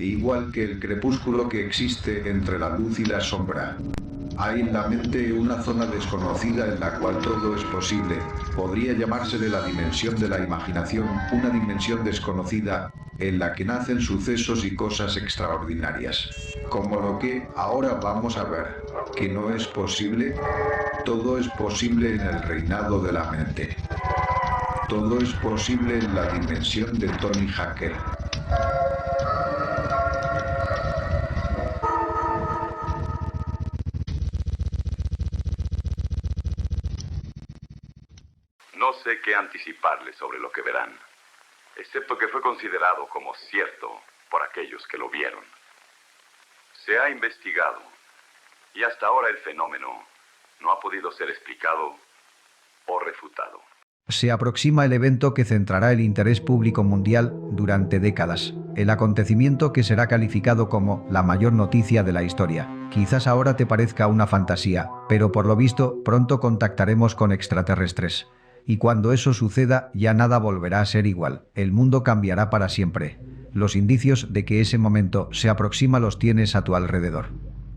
igual que el crepúsculo que existe entre la luz y la sombra. Hay en la mente una zona desconocida en la cual todo es posible. Podría llamarse de la dimensión de la imaginación, una dimensión desconocida, en la que nacen sucesos y cosas extraordinarias. Como lo que ahora vamos a ver, que no es posible. Todo es posible en el reinado de la mente. Todo es posible en la dimensión de Tony Hacker. No sé qué anticiparles sobre lo que verán, excepto que fue considerado como cierto por aquellos que lo vieron. Se ha investigado, y hasta ahora el fenómeno no ha podido ser explicado o refutado. Se aproxima el evento que centrará el interés público mundial durante décadas, el acontecimiento que será calificado como la mayor noticia de la historia. Quizás ahora te parezca una fantasía, pero por lo visto pronto contactaremos con extraterrestres. Y cuando eso suceda, ya nada volverá a ser igual, el mundo cambiará para siempre. Los indicios de que ese momento se aproxima los tienes a tu alrededor.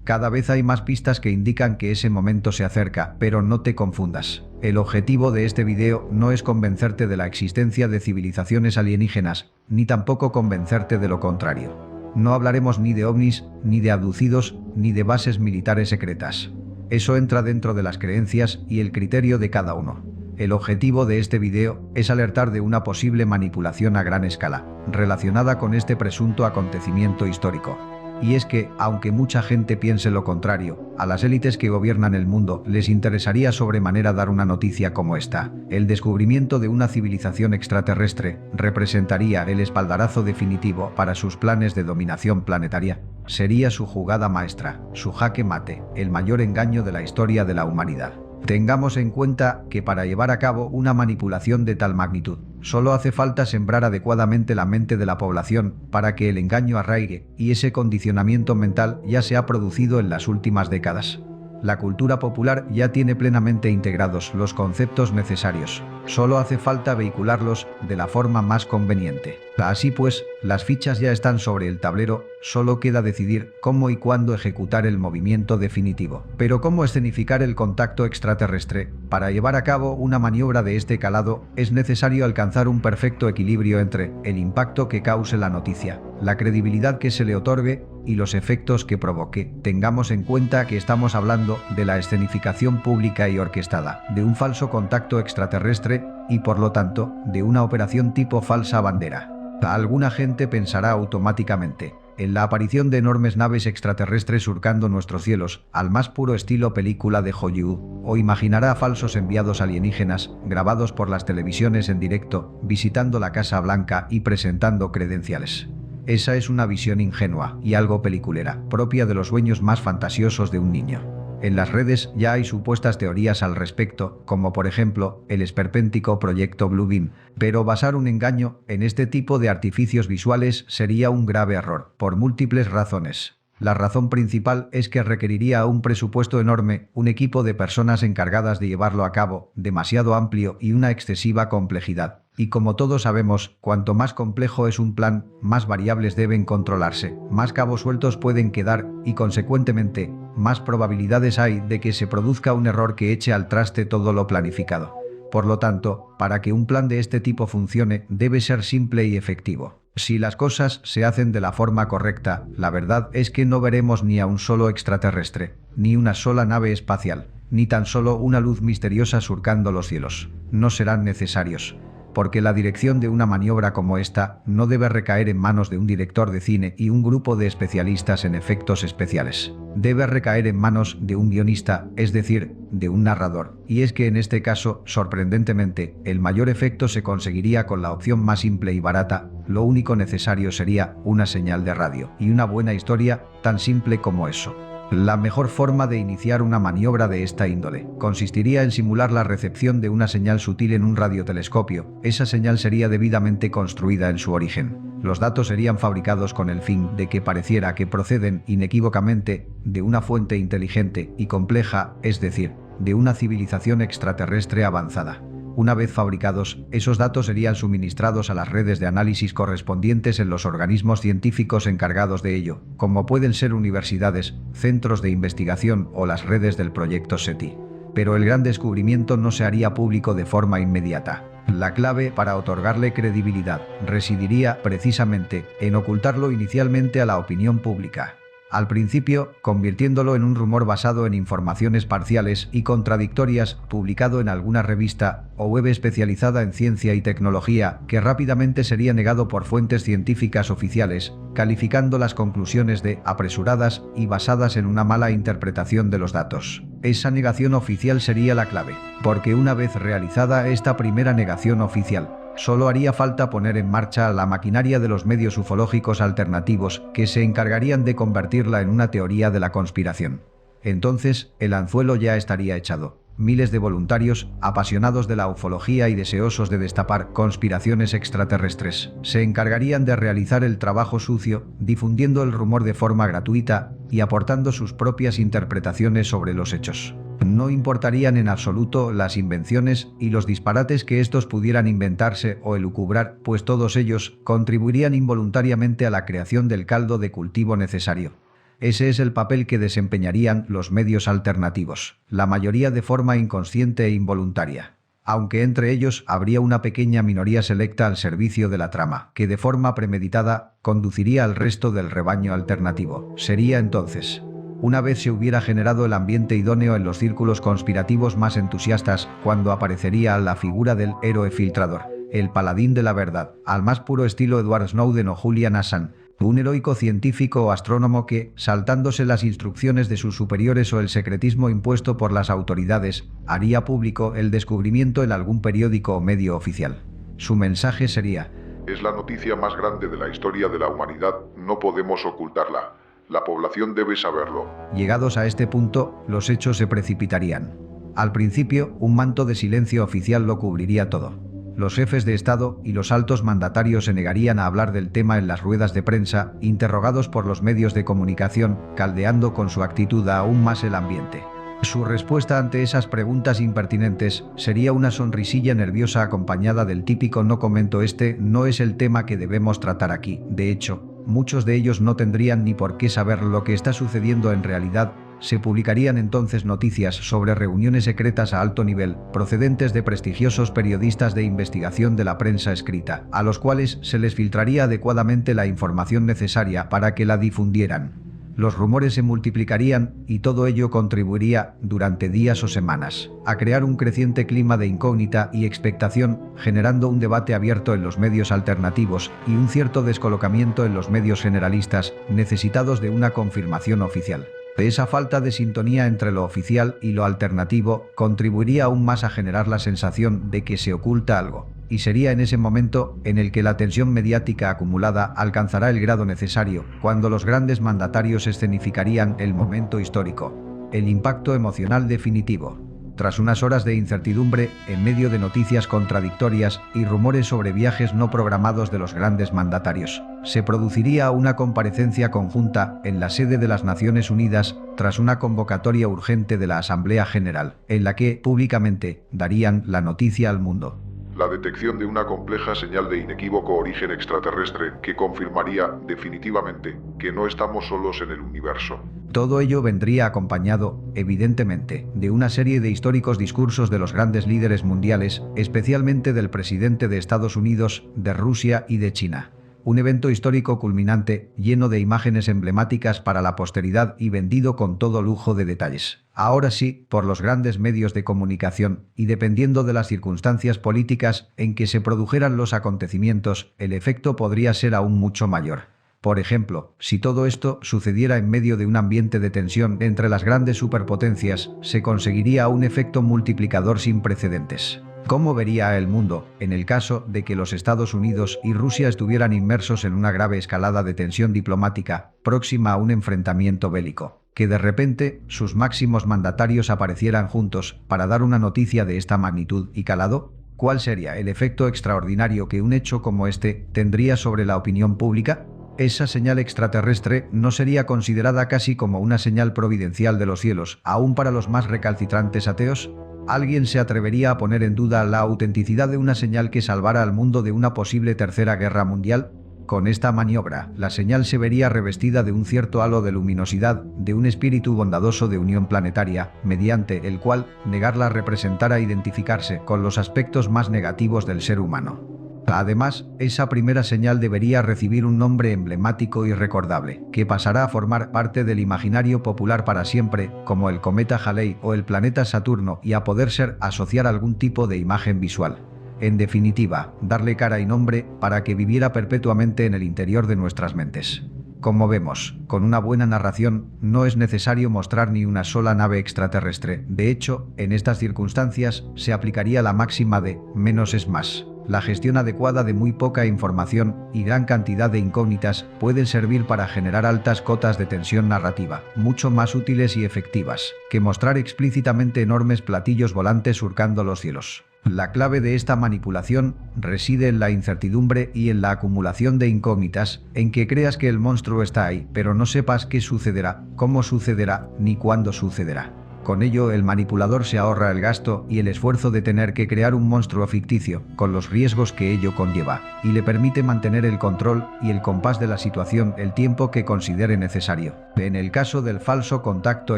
Cada vez hay más pistas que indican que ese momento se acerca, pero no te confundas. El objetivo de este video no es convencerte de la existencia de civilizaciones alienígenas, ni tampoco convencerte de lo contrario. No hablaremos ni de ovnis, ni de abducidos, ni de bases militares secretas. Eso entra dentro de las creencias y el criterio de cada uno. El objetivo de este video es alertar de una posible manipulación a gran escala, relacionada con este presunto acontecimiento histórico. Y es que, aunque mucha gente piense lo contrario, a las élites que gobiernan el mundo les interesaría sobremanera dar una noticia como esta. El descubrimiento de una civilización extraterrestre representaría el espaldarazo definitivo para sus planes de dominación planetaria. Sería su jugada maestra, su jaque mate, el mayor engaño de la historia de la humanidad. Tengamos en cuenta que para llevar a cabo una manipulación de tal magnitud, solo hace falta sembrar adecuadamente la mente de la población para que el engaño arraigue, y ese condicionamiento mental ya se ha producido en las últimas décadas. La cultura popular ya tiene plenamente integrados los conceptos necesarios, solo hace falta vehicularlos de la forma más conveniente. Así pues, las fichas ya están sobre el tablero, solo queda decidir cómo y cuándo ejecutar el movimiento definitivo. Pero ¿cómo escenificar el contacto extraterrestre? Para llevar a cabo una maniobra de este calado, es necesario alcanzar un perfecto equilibrio entre el impacto que cause la noticia, la credibilidad que se le otorgue y los efectos que provoque. Tengamos en cuenta que estamos hablando de la escenificación pública y orquestada, de un falso contacto extraterrestre y por lo tanto, de una operación tipo falsa bandera. Alguna gente pensará automáticamente en la aparición de enormes naves extraterrestres surcando nuestros cielos, al más puro estilo película de Hollywood, o imaginará falsos enviados alienígenas, grabados por las televisiones en directo, visitando la Casa Blanca y presentando credenciales. Esa es una visión ingenua y algo peliculera, propia de los sueños más fantasiosos de un niño. En las redes ya hay supuestas teorías al respecto, como por ejemplo el esperpéntico proyecto Bluebeam, pero basar un engaño en este tipo de artificios visuales sería un grave error, por múltiples razones. La razón principal es que requeriría un presupuesto enorme, un equipo de personas encargadas de llevarlo a cabo, demasiado amplio y una excesiva complejidad. Y como todos sabemos, cuanto más complejo es un plan, más variables deben controlarse, más cabos sueltos pueden quedar y, consecuentemente, más probabilidades hay de que se produzca un error que eche al traste todo lo planificado. Por lo tanto, para que un plan de este tipo funcione, debe ser simple y efectivo. Si las cosas se hacen de la forma correcta, la verdad es que no veremos ni a un solo extraterrestre, ni una sola nave espacial, ni tan solo una luz misteriosa surcando los cielos. No serán necesarios. Porque la dirección de una maniobra como esta no debe recaer en manos de un director de cine y un grupo de especialistas en efectos especiales. Debe recaer en manos de un guionista, es decir, de un narrador. Y es que en este caso, sorprendentemente, el mayor efecto se conseguiría con la opción más simple y barata. Lo único necesario sería una señal de radio y una buena historia, tan simple como eso. La mejor forma de iniciar una maniobra de esta índole consistiría en simular la recepción de una señal sutil en un radiotelescopio. Esa señal sería debidamente construida en su origen. Los datos serían fabricados con el fin de que pareciera que proceden inequívocamente de una fuente inteligente y compleja, es decir, de una civilización extraterrestre avanzada. Una vez fabricados, esos datos serían suministrados a las redes de análisis correspondientes en los organismos científicos encargados de ello, como pueden ser universidades, centros de investigación o las redes del proyecto SETI. Pero el gran descubrimiento no se haría público de forma inmediata. La clave para otorgarle credibilidad residiría, precisamente, en ocultarlo inicialmente a la opinión pública. Al principio, convirtiéndolo en un rumor basado en informaciones parciales y contradictorias, publicado en alguna revista o web especializada en ciencia y tecnología, que rápidamente sería negado por fuentes científicas oficiales, calificando las conclusiones de apresuradas y basadas en una mala interpretación de los datos. Esa negación oficial sería la clave, porque una vez realizada esta primera negación oficial, solo haría falta poner en marcha la maquinaria de los medios ufológicos alternativos que se encargarían de convertirla en una teoría de la conspiración. Entonces, el anzuelo ya estaría echado. Miles de voluntarios, apasionados de la ufología y deseosos de destapar conspiraciones extraterrestres, se encargarían de realizar el trabajo sucio, difundiendo el rumor de forma gratuita y aportando sus propias interpretaciones sobre los hechos. No importarían en absoluto las invenciones y los disparates que estos pudieran inventarse o elucubrar, pues todos ellos contribuirían involuntariamente a la creación del caldo de cultivo necesario. Ese es el papel que desempeñarían los medios alternativos, la mayoría de forma inconsciente e involuntaria. Aunque entre ellos habría una pequeña minoría selecta al servicio de la trama, que de forma premeditada conduciría al resto del rebaño alternativo. Sería entonces, una vez se hubiera generado el ambiente idóneo en los círculos conspirativos más entusiastas, cuando aparecería la figura del héroe filtrador, el paladín de la verdad, al más puro estilo Edward Snowden o Julian Assange, un heroico científico o astrónomo que, saltándose las instrucciones de sus superiores o el secretismo impuesto por las autoridades, haría público el descubrimiento en algún periódico o medio oficial. Su mensaje sería: es la noticia más grande de la historia de la humanidad, no podemos ocultarla. La población debe saberlo. Llegados a este punto, los hechos se precipitarían. Al principio, un manto de silencio oficial lo cubriría todo. Los jefes de Estado y los altos mandatarios se negarían a hablar del tema en las ruedas de prensa, interrogados por los medios de comunicación, caldeando con su actitud aún más el ambiente. Su respuesta ante esas preguntas impertinentes sería una sonrisilla nerviosa acompañada del típico "no comento, este no es el tema que debemos tratar aquí". De hecho, muchos de ellos no tendrían ni por qué saber lo que está sucediendo en realidad. Se publicarían entonces noticias sobre reuniones secretas a alto nivel, procedentes de prestigiosos periodistas de investigación de la prensa escrita, a los cuales se les filtraría adecuadamente la información necesaria para que la difundieran. Los rumores se multiplicarían y todo ello contribuiría, durante días o semanas, a crear un creciente clima de incógnita y expectación, generando un debate abierto en los medios alternativos y un cierto descolocamiento en los medios generalistas, necesitados de una confirmación oficial. Esa falta de sintonía entre lo oficial y lo alternativo contribuiría aún más a generar la sensación de que se oculta algo, y sería en ese momento en el que la tensión mediática acumulada alcanzará el grado necesario, cuando los grandes mandatarios escenificarían el momento histórico, el impacto emocional definitivo. Tras unas horas de incertidumbre, en medio de noticias contradictorias y rumores sobre viajes no programados de los grandes mandatarios, se produciría una comparecencia conjunta en la sede de las Naciones Unidas, tras una convocatoria urgente de la Asamblea General, en la que, públicamente, darían la noticia al mundo. La detección de una compleja señal de inequívoco origen extraterrestre que confirmaría, definitivamente, que no estamos solos en el universo. Todo ello vendría acompañado, evidentemente, de una serie de históricos discursos de los grandes líderes mundiales, especialmente del presidente de Estados Unidos, de Rusia y de China. Un evento histórico culminante, lleno de imágenes emblemáticas para la posteridad y vendido con todo lujo de detalles. Ahora sí, por los grandes medios de comunicación, y dependiendo de las circunstancias políticas en que se produjeran los acontecimientos, el efecto podría ser aún mucho mayor. Por ejemplo, si todo esto sucediera en medio de un ambiente de tensión entre las grandes superpotencias, se conseguiría un efecto multiplicador sin precedentes. ¿Cómo vería el mundo, en el caso de que los Estados Unidos y Rusia estuvieran inmersos en una grave escalada de tensión diplomática, próxima a un enfrentamiento bélico? Que de repente sus máximos mandatarios aparecieran juntos para dar una noticia de esta magnitud y calado. ¿Cuál sería el efecto extraordinario que un hecho como este tendría sobre la opinión pública? Esa señal extraterrestre no sería considerada casi como una señal providencial de los cielos, aún para los más recalcitrantes ateos. ¿Alguien se atrevería a poner en duda la autenticidad de una señal que salvara al mundo de una posible tercera guerra mundial? Con esta maniobra, la señal se vería revestida de un cierto halo de luminosidad, de un espíritu bondadoso de unión planetaria, mediante el cual negarla representara identificarse con los aspectos más negativos del ser humano. Además, esa primera señal debería recibir un nombre emblemático y recordable, que pasará a formar parte del imaginario popular para siempre, como el cometa Halley o el planeta Saturno, y a poder ser asociar algún tipo de imagen visual. En definitiva, darle cara y nombre para que viviera perpetuamente en el interior de nuestras mentes. Como vemos, con una buena narración, no es necesario mostrar ni una sola nave extraterrestre. De hecho, en estas circunstancias, se aplicaría la máxima de menos es más. La gestión adecuada de muy poca información y gran cantidad de incógnitas pueden servir para generar altas cotas de tensión narrativa, mucho más útiles y efectivas que mostrar explícitamente enormes platillos volantes surcando los cielos. La clave de esta manipulación reside en la incertidumbre y en la acumulación de incógnitas, en que creas que el monstruo está ahí, pero no sepas qué sucederá, cómo sucederá, ni cuándo sucederá. Con ello, el manipulador se ahorra el gasto y el esfuerzo de tener que crear un monstruo ficticio, con los riesgos que ello conlleva, y le permite mantener el control y el compás de la situación el tiempo que considere necesario. En el caso del falso contacto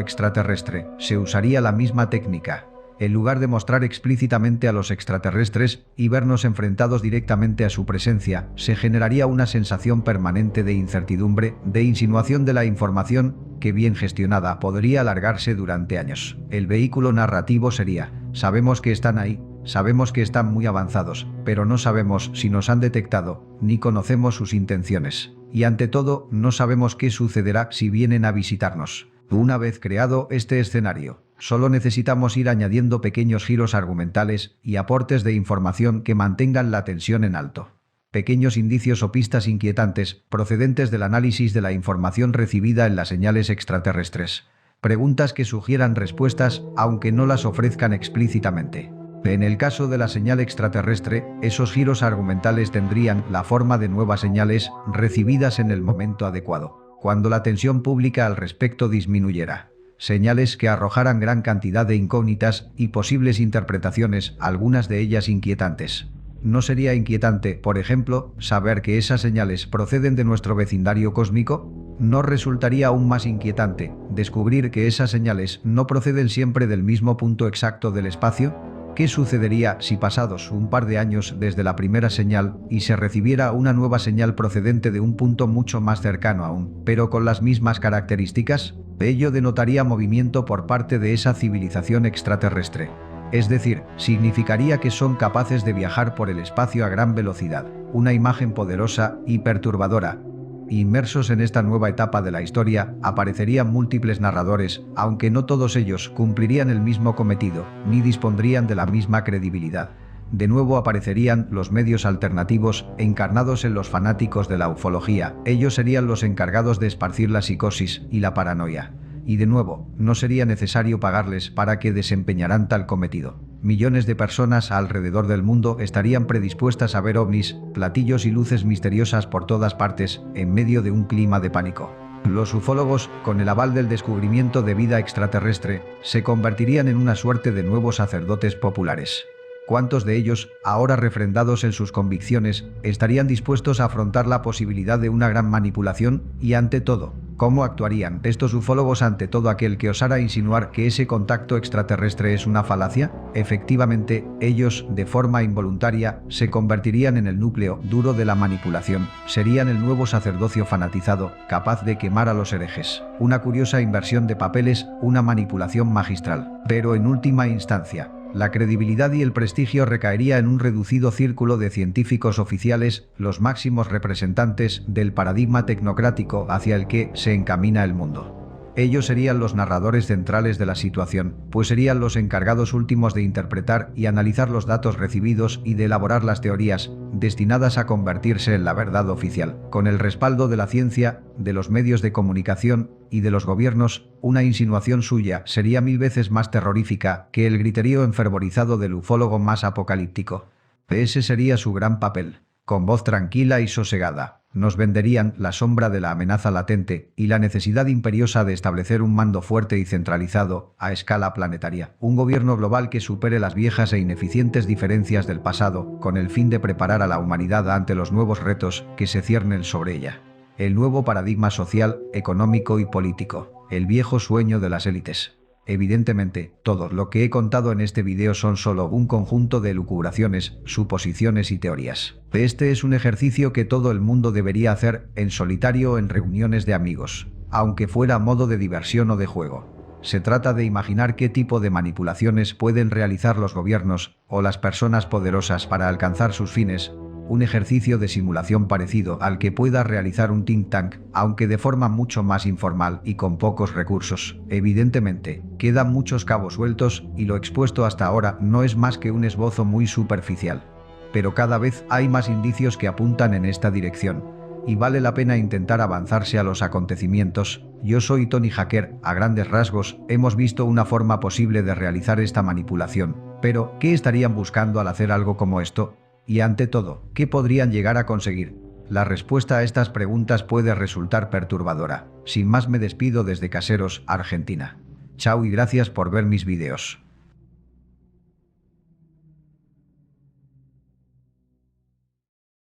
extraterrestre, se usaría la misma técnica. En lugar de mostrar explícitamente a los extraterrestres y vernos enfrentados directamente a su presencia, se generaría una sensación permanente de incertidumbre, de insinuación de la información, que bien gestionada podría alargarse durante años. El vehículo narrativo sería: sabemos que están ahí, sabemos que están muy avanzados, pero no sabemos si nos han detectado, ni conocemos sus intenciones. Y ante todo, no sabemos qué sucederá si vienen a visitarnos. Una vez creado este escenario, solo necesitamos ir añadiendo pequeños giros argumentales y aportes de información que mantengan la tensión en alto. Pequeños indicios o pistas inquietantes procedentes del análisis de la información recibida en las señales extraterrestres. Preguntas que sugieran respuestas, aunque no las ofrezcan explícitamente. En el caso de la señal extraterrestre, esos giros argumentales tendrían la forma de nuevas señales recibidas en el momento adecuado, cuando la tensión pública al respecto disminuyera. Señales que arrojaran gran cantidad de incógnitas y posibles interpretaciones, algunas de ellas inquietantes. ¿No sería inquietante, por ejemplo, saber que esas señales proceden de nuestro vecindario cósmico? ¿No resultaría aún más inquietante descubrir que esas señales no proceden siempre del mismo punto exacto del espacio? ¿Qué sucedería si pasados un par de años desde la primera señal y se recibiera una nueva señal procedente de un punto mucho más cercano aún, pero con las mismas características? Ello denotaría movimiento por parte de esa civilización extraterrestre. Es decir, significaría que son capaces de viajar por el espacio a gran velocidad, una imagen poderosa y perturbadora. Inmersos en esta nueva etapa de la historia, aparecerían múltiples narradores, aunque no todos ellos cumplirían el mismo cometido, ni dispondrían de la misma credibilidad. De nuevo aparecerían los medios alternativos, encarnados en los fanáticos de la ufología. Ellos serían los encargados de esparcir la psicosis y la paranoia. Y de nuevo, no sería necesario pagarles para que desempeñaran tal cometido. Millones de personas alrededor del mundo estarían predispuestas a ver ovnis, platillos y luces misteriosas por todas partes, en medio de un clima de pánico. Los ufólogos, con el aval del descubrimiento de vida extraterrestre, se convertirían en una suerte de nuevos sacerdotes populares. ¿Cuántos de ellos, ahora refrendados en sus convicciones, estarían dispuestos a afrontar la posibilidad de una gran manipulación? Y ante todo, ¿cómo actuarían estos ufólogos ante todo aquel que osara insinuar que ese contacto extraterrestre es una falacia? Efectivamente, ellos, de forma involuntaria, se convertirían en el núcleo duro de la manipulación. Serían el nuevo sacerdocio fanatizado, capaz de quemar a los herejes. Una curiosa inversión de papeles, una manipulación magistral. Pero en última instancia, la credibilidad y el prestigio recaería en un reducido círculo de científicos oficiales, los máximos representantes del paradigma tecnocrático hacia el que se encamina el mundo. Ellos serían los narradores centrales de la situación, pues serían los encargados últimos de interpretar y analizar los datos recibidos y de elaborar las teorías, destinadas a convertirse en la verdad oficial. Con el respaldo de la ciencia, de los medios de comunicación y de los gobiernos, una insinuación suya sería 1000 veces más terrorífica que el griterío enfervorizado del ufólogo más apocalíptico. Ese sería su gran papel. Con voz tranquila y sosegada, Nos venderían la sombra de la amenaza latente y la necesidad imperiosa de establecer un mando fuerte y centralizado a escala planetaria. Un gobierno global que supere las viejas e ineficientes diferencias del pasado, con el fin de preparar a la humanidad ante los nuevos retos que se ciernen sobre ella. El nuevo paradigma social, económico y político. El viejo sueño de las élites. Evidentemente, todo lo que he contado en este video son solo un conjunto de elucubraciones, suposiciones y teorías. Este es un ejercicio que todo el mundo debería hacer en solitario o en reuniones de amigos, aunque fuera a modo de diversión o de juego. Se trata de imaginar qué tipo de manipulaciones pueden realizar los gobiernos o las personas poderosas para alcanzar sus fines. Un ejercicio de simulación parecido al que pueda realizar un think tank, aunque de forma mucho más informal y con pocos recursos. Evidentemente, quedan muchos cabos sueltos y lo expuesto hasta ahora no es más que un esbozo muy superficial. Pero cada vez hay más indicios que apuntan en esta dirección, y vale la pena intentar avanzarse a los acontecimientos. Yo soy Tony Hacker, a grandes rasgos, hemos visto una forma posible de realizar esta manipulación. Pero, ¿qué estarían buscando al hacer algo como esto? Y ante todo, ¿qué podrían llegar a conseguir? La respuesta a estas preguntas puede resultar perturbadora. Sin más me despido desde Caseros, Argentina. Chao y gracias por ver mis videos.